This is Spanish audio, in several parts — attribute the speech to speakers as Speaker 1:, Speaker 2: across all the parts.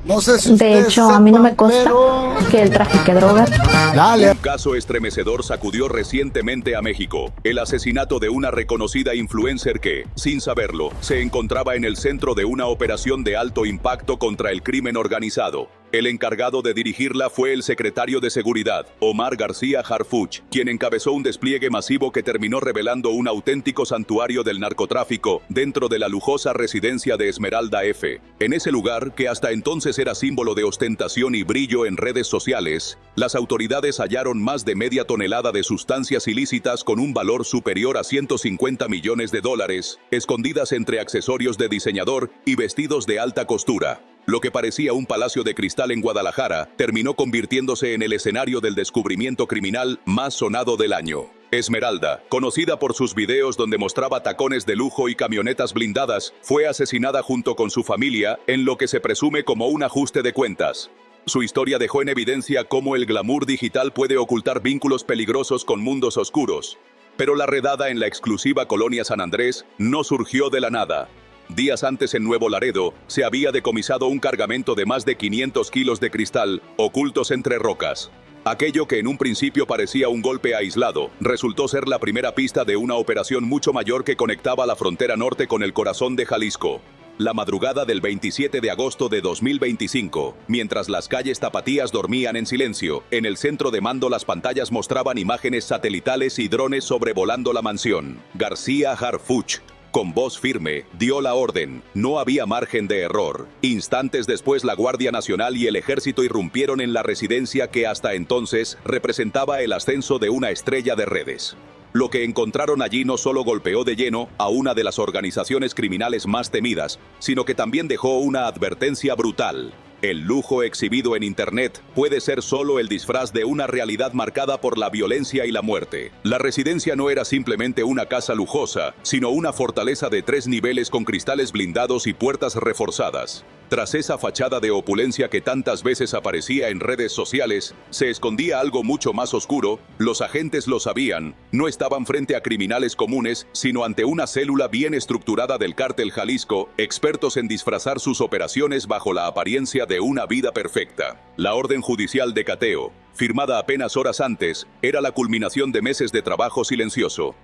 Speaker 1: No sé si
Speaker 2: De
Speaker 1: ustedes
Speaker 2: hecho, a mí no me
Speaker 1: sepan,
Speaker 2: consta
Speaker 1: pero...
Speaker 2: que él trafique drogas.
Speaker 1: Dale.
Speaker 3: Un caso estremecedor sacudió recientemente a México. El asesinato de una reconocida influencer que, sin saberlo, se encontraba en el centro de una operación de alto impacto contra el crimen organizado. El encargado de dirigirla fue el secretario de Seguridad, Omar García Harfuch, quien encabezó un despliegue masivo que terminó revelando un auténtico santuario del narcotráfico dentro de la lujosa residencia de Esmeralda F. En ese lugar, que hasta entonces era símbolo de ostentación y brillo en redes sociales, las autoridades hallaron más de media tonelada de sustancias ilícitas con un valor superior a 150 millones de dólares, escondidas entre accesorios de diseñador y vestidos de alta costura. Lo que parecía un palacio de cristal en Guadalajara terminó convirtiéndose en el escenario del descubrimiento criminal más sonado del año. Esmeralda, conocida por sus videos donde mostraba tacones de lujo y camionetas blindadas, fue asesinada junto con su familia en lo que se presume como un ajuste de cuentas. Su historia dejó en evidencia cómo el glamour digital puede ocultar vínculos peligrosos con mundos oscuros. Pero la redada en la exclusiva colonia San Andrés no surgió de la nada. Días antes en Nuevo Laredo, se había decomisado un cargamento de más de 500 kilos de cristal, ocultos entre rocas. Aquello que en un principio parecía un golpe aislado, resultó ser la primera pista de una operación mucho mayor que conectaba la frontera norte con el corazón de Jalisco. La madrugada del 27 de agosto de 2025, mientras las calles tapatías dormían en silencio, en el centro de mando las pantallas mostraban imágenes satelitales y drones sobrevolando la mansión. García Harfuch, con voz firme, dio la orden. No había margen de error. Instantes después, la Guardia Nacional y el Ejército irrumpieron en la residencia que hasta entonces representaba el ascenso de una estrella de redes. Lo que encontraron allí no solo golpeó de lleno a una de las organizaciones criminales más temidas, sino que también dejó una advertencia brutal. El lujo exhibido en Internet puede ser solo el disfraz de una realidad marcada por la violencia y la muerte. La residencia no era simplemente una casa lujosa, sino una fortaleza de 3 niveles con cristales blindados y puertas reforzadas. Tras esa fachada de opulencia que tantas veces aparecía en redes sociales, se escondía algo mucho más oscuro. Los agentes lo sabían. No estaban frente a criminales comunes, sino ante una célula bien estructurada del cártel Jalisco, expertos en disfrazar sus operaciones bajo la apariencia de una vida perfecta. La orden judicial de cateo, firmada apenas horas antes, era la culminación de meses de trabajo silencioso.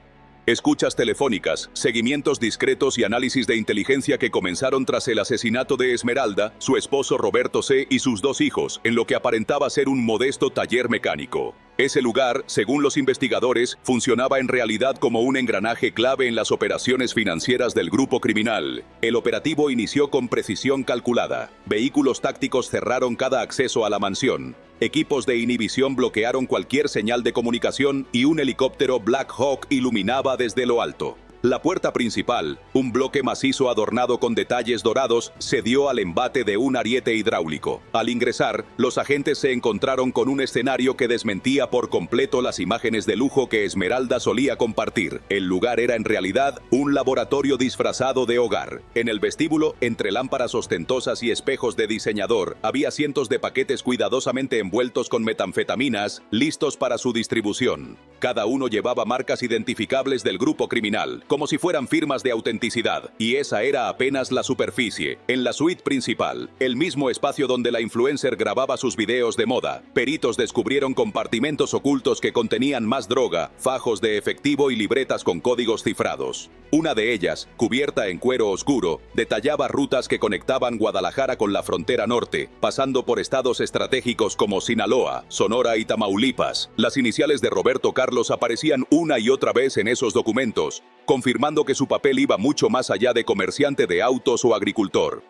Speaker 3: Escuchas telefónicas, seguimientos discretos y análisis de inteligencia que comenzaron tras el asesinato de Esmeralda, su esposo Roberto C. y sus 2 hijos, en lo que aparentaba ser un modesto taller mecánico. Ese lugar, según los investigadores, funcionaba en realidad como un engranaje clave en las operaciones financieras del grupo criminal. El operativo inició con precisión calculada. Vehículos tácticos cerraron cada acceso a la mansión. Equipos de inhibición bloquearon cualquier señal de comunicación y un helicóptero Black Hawk iluminaba desde lo alto. La puerta principal, un bloque macizo adornado con detalles dorados, cedió al embate de un ariete hidráulico. Al ingresar, los agentes se encontraron con un escenario que desmentía por completo las imágenes de lujo que Esmeralda solía compartir. El lugar era en realidad un laboratorio disfrazado de hogar. En el vestíbulo, entre lámparas ostentosas y espejos de diseñador, había cientos de paquetes cuidadosamente envueltos con metanfetaminas, listos para su distribución. Cada uno llevaba marcas identificables del grupo criminal, como si fueran firmas de autenticidad, y esa era apenas la superficie. En la suite principal, el mismo espacio donde la influencer grababa sus videos de moda, peritos descubrieron compartimentos ocultos que contenían más droga, fajos de efectivo y libretas con códigos cifrados. Una de ellas, cubierta en cuero oscuro, detallaba rutas que conectaban Guadalajara con la frontera norte, pasando por estados estratégicos como Sinaloa, Sonora y Tamaulipas. Las iniciales de Roberto Carlos aparecían una y otra vez en esos documentos, confirmando que su papel iba mucho más allá de comerciante de autos o agricultor.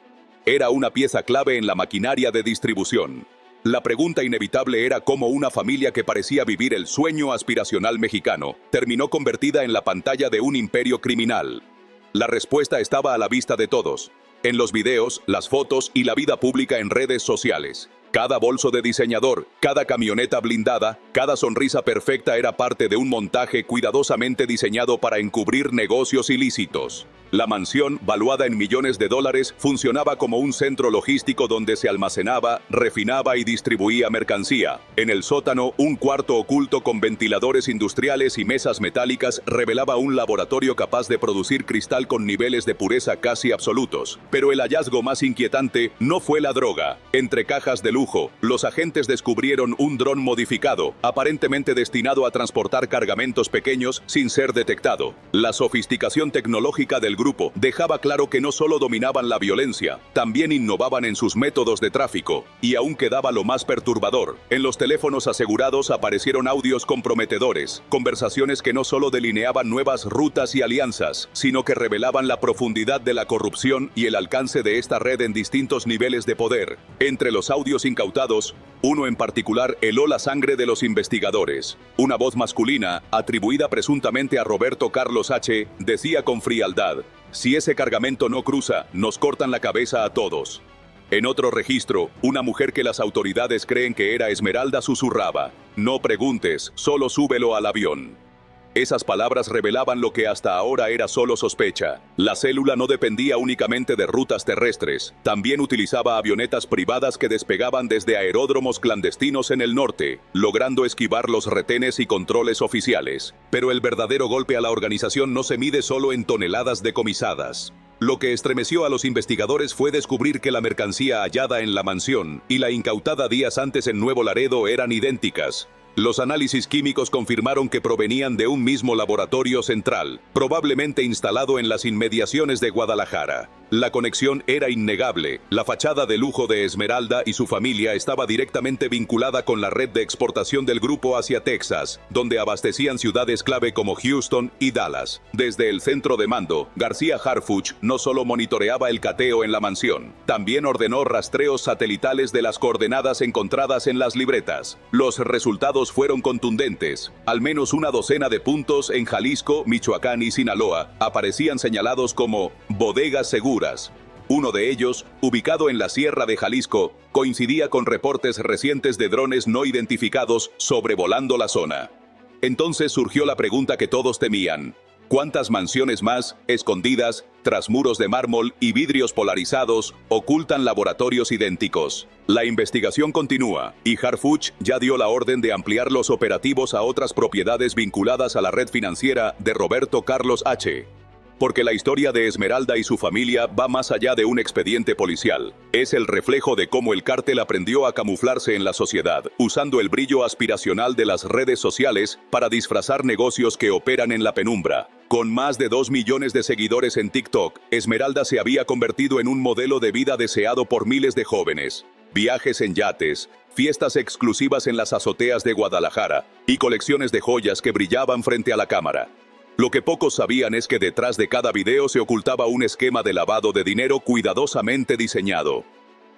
Speaker 3: Era una pieza clave en la maquinaria de distribución. La pregunta inevitable era cómo una familia que parecía vivir el sueño aspiracional mexicano terminó convertida en la pantalla de un imperio criminal. La respuesta estaba a la vista de todos, en los videos, las fotos y la vida pública en redes sociales. Cada bolso de diseñador, cada camioneta blindada, cada sonrisa perfecta era parte de un montaje cuidadosamente diseñado para encubrir negocios ilícitos. La mansión, valuada en millones de dólares, funcionaba como un centro logístico donde se almacenaba, refinaba y distribuía mercancía. En el sótano, un cuarto oculto con ventiladores industriales y mesas metálicas revelaba un laboratorio capaz de producir cristal con niveles de pureza casi absolutos. Pero el hallazgo más inquietante no fue la droga. Entre cajas de lujo, los agentes descubrieron un dron modificado, aparentemente destinado a transportar cargamentos pequeños sin ser detectado. La sofisticación tecnológica del grupo dejaba claro que no solo dominaban la violencia, también innovaban en sus métodos de tráfico. Y aún quedaba lo más perturbador. En los teléfonos asegurados aparecieron audios comprometedores, conversaciones que no solo delineaban nuevas rutas y alianzas, sino que revelaban la profundidad de la corrupción y el alcance de esta red en distintos niveles de poder. Entre los audios incautados, uno en particular heló la sangre de los investigadores. Una voz masculina, atribuida presuntamente a Roberto Carlos H., decía con frialdad: «Si ese cargamento no cruza, nos cortan la cabeza a todos». En otro registro, una mujer que las autoridades creen que era Esmeralda susurraba: «No preguntes, solo súbelo al avión». Esas palabras revelaban lo que hasta ahora era solo sospecha. La célula no dependía únicamente de rutas terrestres, también utilizaba avionetas privadas que despegaban desde aeródromos clandestinos en el norte, logrando esquivar los retenes y controles oficiales. Pero el verdadero golpe a la organización no se mide solo en toneladas decomisadas. Lo que estremeció a los investigadores fue descubrir que la mercancía hallada en la mansión y la incautada días antes en Nuevo Laredo eran idénticas. Los análisis químicos confirmaron que provenían de un mismo laboratorio central, probablemente instalado en las inmediaciones de Guadalajara. La conexión era innegable. La fachada de lujo de Esmeralda y su familia estaba directamente vinculada con la red de exportación del grupo hacia Texas, donde abastecían ciudades clave como Houston y Dallas. Desde el centro de mando, García Harfuch no solo monitoreaba el cateo en la mansión, también ordenó rastreos satelitales de las coordenadas encontradas en las libretas. Los resultados fueron contundentes. Al menos una docena de puntos en Jalisco, Michoacán y Sinaloa aparecían señalados como bodegas seguras. Uno de ellos, ubicado en la Sierra de Jalisco, coincidía con reportes recientes de drones no identificados sobrevolando la zona. Entonces surgió la pregunta que todos temían: ¿cuántas mansiones más, escondidas, tras muros de mármol y vidrios polarizados, ocultan laboratorios idénticos? La investigación continúa, y Harfuch ya dio la orden de ampliar los operativos a otras propiedades vinculadas a la red financiera de Roberto Carlos H. Porque la historia de Esmeralda y su familia va más allá de un expediente policial. Es el reflejo de cómo el cártel aprendió a camuflarse en la sociedad, usando el brillo aspiracional de las redes sociales para disfrazar negocios que operan en la penumbra. Con más de 2 millones de seguidores en TikTok, Esmeralda se había convertido en un modelo de vida deseado por miles de jóvenes. Viajes en yates, fiestas exclusivas en las azoteas de Guadalajara y colecciones de joyas que brillaban frente a la cámara. Lo que pocos sabían es que detrás de cada video se ocultaba un esquema de lavado de dinero cuidadosamente diseñado.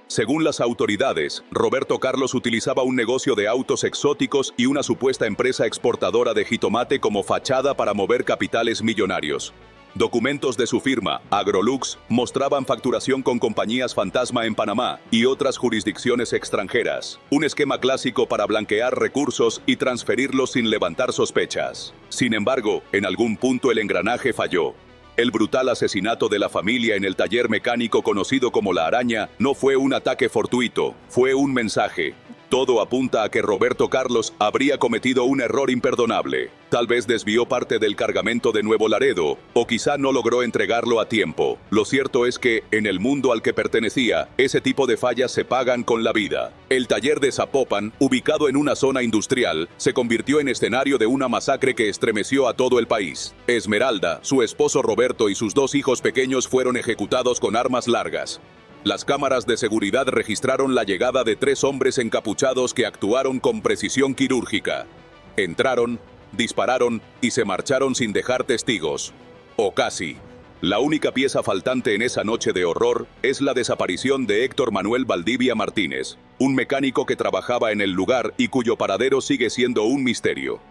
Speaker 3: Según las autoridades, Roberto Carlos utilizaba un negocio de autos exóticos y una supuesta empresa exportadora de jitomate como fachada para mover capitales millonarios. Documentos de su firma, Agrolux, mostraban facturación con compañías fantasma en Panamá y otras jurisdicciones extranjeras. Un esquema clásico para blanquear recursos y transferirlos sin levantar sospechas. Sin embargo, en algún punto el engranaje falló. El brutal asesinato de la familia en el taller mecánico conocido como La Araña no fue un ataque fortuito, fue un mensaje. Todo apunta a que Roberto Carlos habría cometido un error imperdonable. Tal vez desvió parte del cargamento de Nuevo Laredo, o quizá no logró entregarlo a tiempo. Lo cierto es que, en el mundo al que pertenecía, ese tipo de fallas se pagan con la vida. El taller de Zapopan, ubicado en una zona industrial, se convirtió en escenario de una masacre que estremeció a todo el país. Esmeralda, su esposo Roberto y sus 2 hijos pequeños fueron ejecutados con armas largas. Las cámaras de seguridad registraron la llegada de 3 hombres encapuchados que actuaron con precisión quirúrgica. Entraron, dispararon y se marcharon sin dejar testigos. O casi. La única pieza faltante en esa noche de horror es la desaparición de Héctor Manuel Valdivia Martínez, un mecánico que trabajaba en el lugar y cuyo paradero sigue siendo un misterio.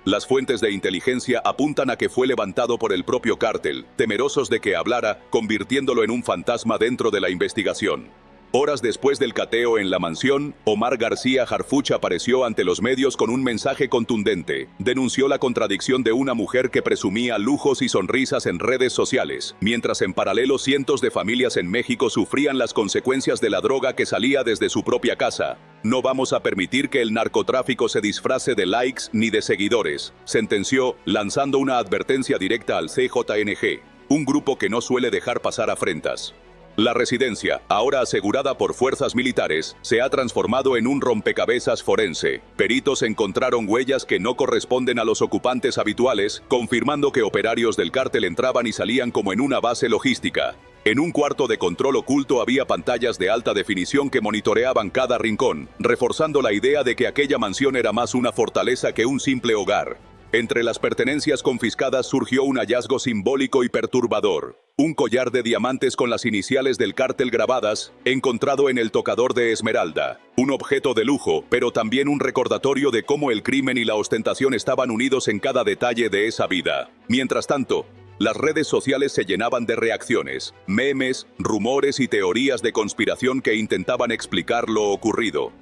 Speaker 3: Las fuentes de inteligencia apuntan a que fue levantado por el propio cártel, temerosos de que hablara, convirtiéndolo en un fantasma dentro de la investigación. Horas después del cateo en la mansión, Omar García Harfuch apareció ante los medios con un mensaje contundente. Denunció la contradicción de una mujer que presumía lujos y sonrisas en redes sociales, mientras en paralelo cientos de familias en México sufrían las consecuencias de la droga que salía desde su propia casa. No vamos a permitir que el narcotráfico se disfrace de likes ni de seguidores, sentenció, lanzando una advertencia directa al CJNG, un grupo que no suele dejar pasar afrentas. La residencia, ahora asegurada por fuerzas militares, se ha transformado en un rompecabezas forense. Peritos encontraron huellas que no corresponden a los ocupantes habituales, confirmando que operarios del cártel entraban y salían como en una base logística. En un cuarto de control oculto había pantallas de alta definición que monitoreaban cada rincón, reforzando la idea de que aquella mansión era más una fortaleza que un simple hogar. Entre las pertenencias confiscadas surgió un hallazgo simbólico y perturbador. Un collar de diamantes con las iniciales del cártel grabadas, encontrado en el tocador de Esmeralda. Un objeto de lujo, pero también un recordatorio de cómo el crimen y la ostentación estaban unidos en cada detalle de esa vida. Mientras tanto, las redes sociales se llenaban de reacciones, memes, rumores y teorías de conspiración que intentaban explicar lo ocurrido.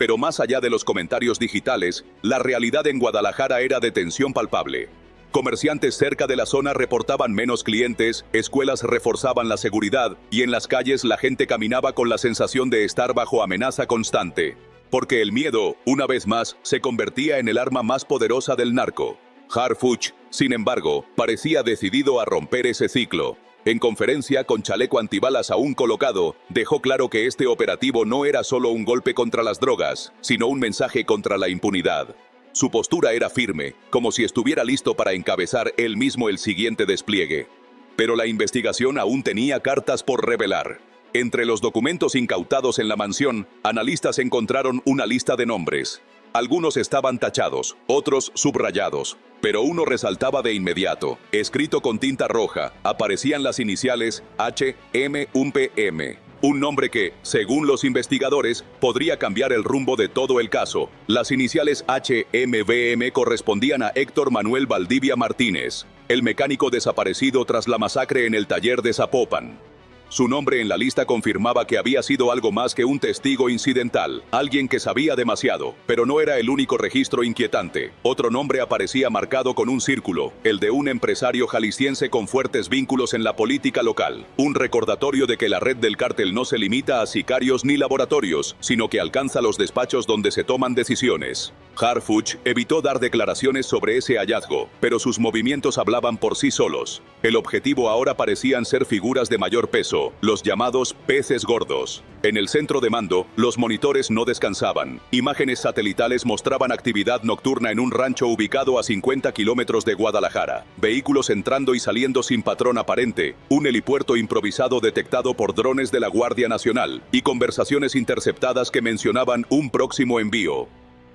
Speaker 3: Pero más allá de los comentarios digitales, la realidad en Guadalajara era de tensión palpable. Comerciantes cerca de la zona reportaban menos clientes, escuelas reforzaban la seguridad y en las calles la gente caminaba con la sensación de estar bajo amenaza constante. Porque el miedo, una vez más, se convertía en el arma más poderosa del narco. Harfuch, sin embargo, parecía decidido a romper ese ciclo. En conferencia, con chaleco antibalas aún colocado, dejó claro que este operativo no era solo un golpe contra las drogas, sino un mensaje contra la impunidad. Su postura era firme, como si estuviera listo para encabezar él mismo el siguiente despliegue. Pero la investigación aún tenía cartas por revelar. Entre los documentos incautados en la mansión, analistas encontraron una lista de nombres. Algunos estaban tachados, otros subrayados, pero uno resaltaba de inmediato. Escrito con tinta roja, aparecían las iniciales HMUPM. Un nombre que, según los investigadores, podría cambiar el rumbo de todo el caso. Las iniciales HMVM correspondían a Héctor Manuel Valdivia Martínez, el mecánico desaparecido tras la masacre en el taller de Zapopan. Su nombre en la lista confirmaba que había sido algo más que un testigo incidental, alguien que sabía demasiado, pero no era el único registro inquietante. Otro nombre aparecía marcado con un círculo, el de un empresario jalisciense con fuertes vínculos en la política local. Un recordatorio de que la red del cártel no se limita a sicarios ni laboratorios, sino que alcanza los despachos donde se toman decisiones. Harfuch evitó dar declaraciones sobre ese hallazgo, pero sus movimientos hablaban por sí solos. El objetivo ahora parecían ser figuras de mayor peso, los llamados peces gordos. En el centro de mando, los monitores no descansaban. Imágenes satelitales mostraban actividad nocturna en un rancho ubicado a 50 kilómetros de Guadalajara. Vehículos entrando y saliendo sin patrón aparente, un helipuerto improvisado detectado por drones de la Guardia Nacional, y conversaciones interceptadas que mencionaban un próximo envío.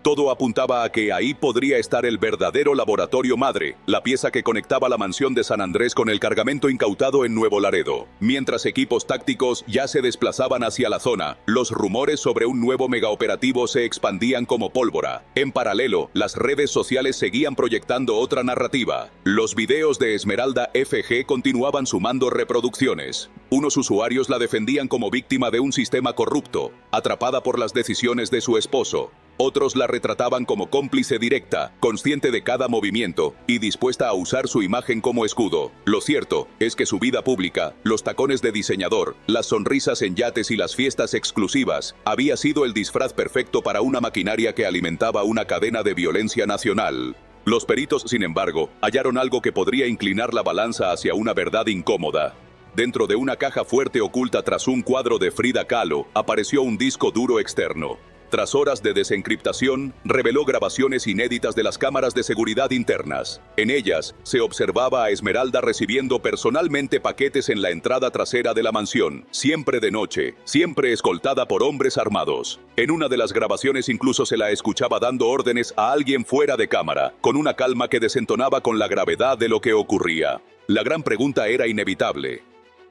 Speaker 3: Todo apuntaba a que ahí podría estar el verdadero laboratorio madre, la pieza que conectaba la mansión de San Andrés con el cargamento incautado en Nuevo Laredo. Mientras equipos tácticos ya se desplazaban hacia la zona, los rumores sobre un nuevo megaoperativo se expandían como pólvora. En paralelo, las redes sociales seguían proyectando otra narrativa. Los videos de Esmeralda FG continuaban sumando reproducciones. Unos usuarios la defendían como víctima de un sistema corrupto, atrapada por las decisiones de su esposo. Otros la retrataban como cómplice directa, consciente de cada movimiento y dispuesta a usar su imagen como escudo. Lo cierto es que su vida pública, los tacones de diseñador, las sonrisas en yates y las fiestas exclusivas, había sido el disfraz perfecto para una maquinaria que alimentaba una cadena de violencia nacional. Los peritos, sin embargo, hallaron algo que podría inclinar la balanza hacia una verdad incómoda. Dentro de una caja fuerte oculta tras un cuadro de Frida Kahlo, apareció un disco duro externo. Tras horas de desencriptación, reveló grabaciones inéditas de las cámaras de seguridad internas. En ellas, se observaba a Esmeralda recibiendo personalmente paquetes en la entrada trasera de la mansión, siempre de noche, siempre escoltada por hombres armados. En una de las grabaciones incluso se la escuchaba dando órdenes a alguien fuera de cámara, con una calma que desentonaba con la gravedad de lo que ocurría. La gran pregunta era inevitable.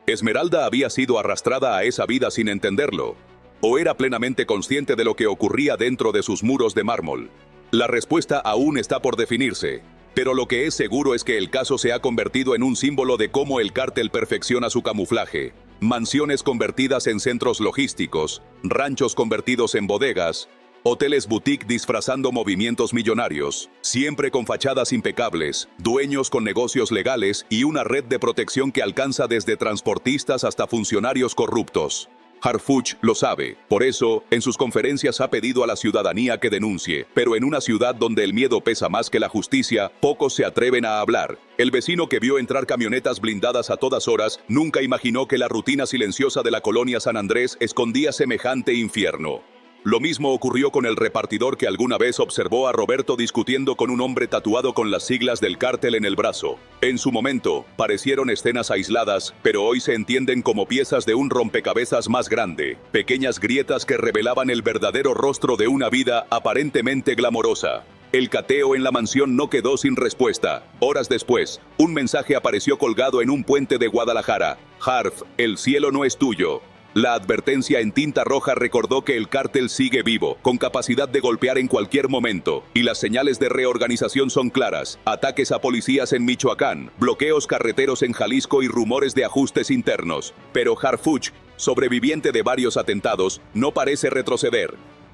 Speaker 3: ¿Esmeralda había sido arrastrada a esa vida sin entenderlo? ¿O era plenamente consciente de lo que ocurría dentro de sus muros de mármol? La respuesta aún está por definirse, pero lo que es seguro es que el caso se ha convertido en un símbolo de cómo el cártel perfecciona su camuflaje. Mansiones convertidas en centros logísticos, ranchos convertidos en bodegas, hoteles boutique disfrazando movimientos millonarios, siempre con fachadas impecables, dueños con negocios legales y una red de protección que alcanza desde transportistas hasta funcionarios corruptos. Harfuch lo sabe, por eso, en sus conferencias ha pedido a la ciudadanía que denuncie, pero en una ciudad donde el miedo pesa más que la justicia, pocos se atreven a hablar. El vecino que vio entrar camionetas blindadas a todas horas nunca imaginó que la rutina silenciosa de la colonia San Andrés escondía semejante infierno. Lo mismo ocurrió con el repartidor que alguna vez observó a Roberto discutiendo con un hombre tatuado con las siglas del cártel en el brazo. En su momento, parecieron escenas aisladas, pero hoy se entienden como piezas de un rompecabezas más grande, pequeñas grietas que revelaban el verdadero rostro de una vida aparentemente glamorosa. El cateo en la mansión no quedó sin respuesta. Horas después, un mensaje apareció colgado en un puente de Guadalajara. Harf, el cielo no es tuyo. La advertencia en tinta roja recordó que el cártel sigue vivo, con capacidad de golpear en cualquier momento, y las señales de reorganización son claras: ataques a policías en Michoacán, bloqueos carreteros en Jalisco y rumores de ajustes internos. Pero Harfuch, sobreviviente de varios atentados, no parece retroceder.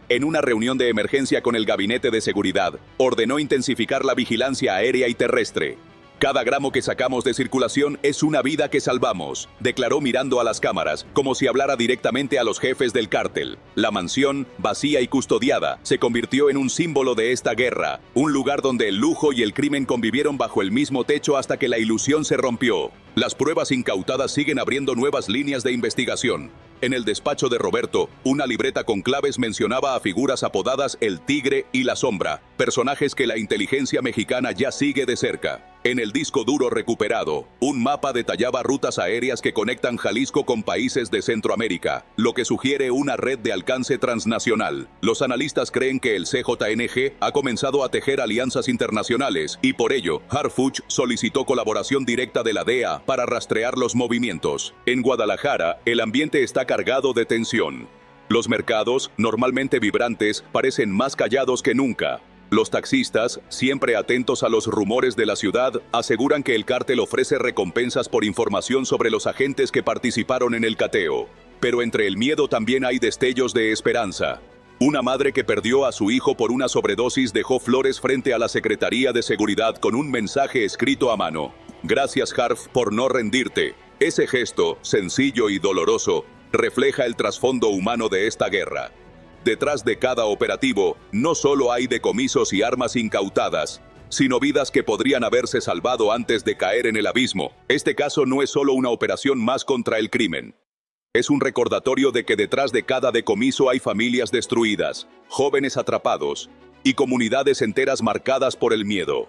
Speaker 3: En una reunión de emergencia con el Gabinete de Seguridad, ordenó intensificar la vigilancia aérea y terrestre. Cada gramo que sacamos de circulación es una vida que salvamos, declaró mirando a las cámaras, como si hablara directamente a los jefes del cártel. La mansión, vacía y custodiada, se convirtió en un símbolo de esta guerra, un lugar donde el lujo y el crimen convivieron bajo el mismo techo hasta que la ilusión se rompió. Las pruebas incautadas siguen abriendo nuevas líneas de investigación. En el despacho de Roberto, una libreta con claves mencionaba a figuras apodadas El Tigre y La Sombra, personajes que la inteligencia mexicana ya sigue de cerca. En el disco duro recuperado, un mapa detallaba rutas aéreas que conectan Jalisco con países de Centroamérica, lo que sugiere una red de alcance transnacional. Los analistas creen que el CJNG ha comenzado a tejer alianzas internacionales y por ello, Harfuch solicitó colaboración directa de la DEA para rastrear los movimientos. En Guadalajara, el ambiente está cargado de tensión. Los mercados, normalmente vibrantes, parecen más callados que nunca. Los taxistas, siempre atentos a los rumores de la ciudad, aseguran que el cártel ofrece recompensas por información sobre los agentes que participaron en el cateo. Pero entre el miedo también hay destellos de esperanza. Una madre que perdió a su hijo por una sobredosis dejó flores frente a la Secretaría de Seguridad con un mensaje escrito a mano. Gracias, Harf, por no rendirte. Ese gesto, sencillo y doloroso, refleja el trasfondo humano de esta guerra. Detrás de cada operativo, no solo hay decomisos y armas incautadas, sino vidas que podrían haberse salvado antes de caer en el abismo. Este caso no es solo una operación más contra el crimen. Es un recordatorio de que detrás de cada decomiso hay familias destruidas, jóvenes atrapados y comunidades enteras marcadas por el miedo.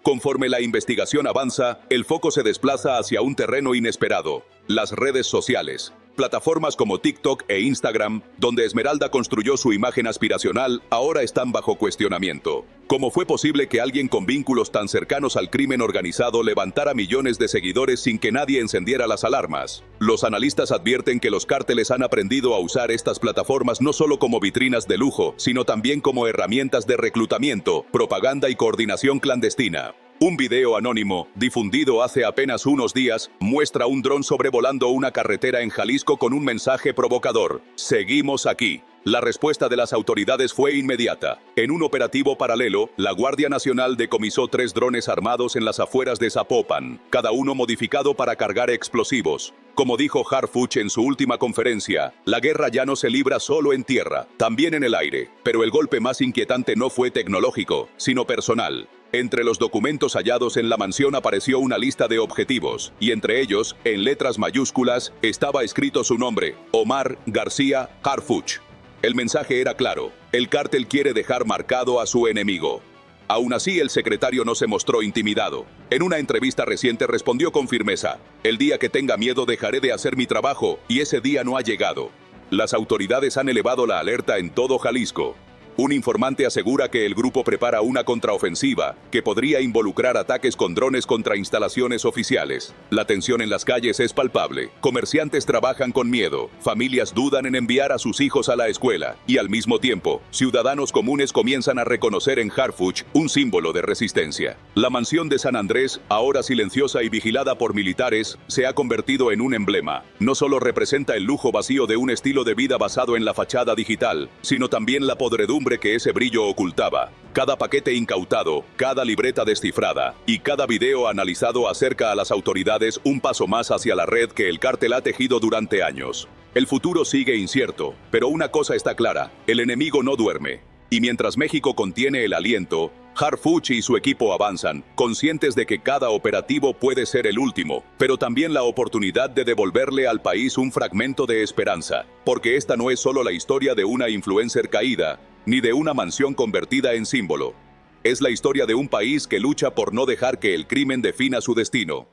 Speaker 3: Conforme la investigación avanza, el foco se desplaza hacia un terreno inesperado: las redes sociales. Plataformas como TikTok e Instagram, donde Esmeralda construyó su imagen aspiracional, ahora están bajo cuestionamiento. ¿Cómo fue posible que alguien con vínculos tan cercanos al crimen organizado levantara millones de seguidores sin que nadie encendiera las alarmas? Los analistas advierten que los cárteles han aprendido a usar estas plataformas no solo como vitrinas de lujo, sino también como herramientas de reclutamiento, propaganda y coordinación clandestina. Un video anónimo, difundido hace apenas unos días, muestra un dron sobrevolando una carretera en Jalisco con un mensaje provocador: "Seguimos aquí". La respuesta de las autoridades fue inmediata. En un operativo paralelo, la Guardia Nacional decomisó 3 drones armados en las afueras de Zapopan, cada uno modificado para cargar explosivos. Como dijo Harfuch en su última conferencia, la guerra ya no se libra solo en tierra, también en el aire. Pero el golpe más inquietante no fue tecnológico, sino personal. Entre los documentos hallados en la mansión apareció una lista de objetivos, y entre ellos, en letras mayúsculas, estaba escrito su nombre: Omar García Harfuch. El mensaje era claro: el cártel quiere dejar marcado a su enemigo. Aún así, el secretario no se mostró intimidado. En una entrevista reciente respondió con firmeza: "El día que tenga miedo dejaré de hacer mi trabajo, y ese día no ha llegado". Las autoridades han elevado la alerta en todo Jalisco. Un informante asegura que el grupo prepara una contraofensiva que podría involucrar ataques con drones contra instalaciones oficiales. La tensión en las calles es palpable. Comerciantes trabajan con miedo, familias dudan en enviar a sus hijos a la escuela y al mismo tiempo, ciudadanos comunes comienzan a reconocer en Harfuch un símbolo de resistencia. La mansión de San Andrés, ahora silenciosa y vigilada por militares, se ha convertido en un emblema. No solo representa el lujo vacío de un estilo de vida basado en la fachada digital, sino también la podredumbre que ese brillo ocultaba. Cada paquete incautado, cada libreta descifrada y cada video analizado acerca a las autoridades un paso más hacia la red que el cártel ha tejido durante años. El futuro sigue incierto, pero una cosa está clara: el enemigo no duerme. Y mientras México contiene el aliento, Harfuch y su equipo avanzan, conscientes de que cada operativo puede ser el último, pero también la oportunidad de devolverle al país un fragmento de esperanza. Porque esta no es solo la historia de una influencer caída, ni de una mansión convertida en símbolo. Es la historia de un país que lucha por no dejar que el crimen defina su destino.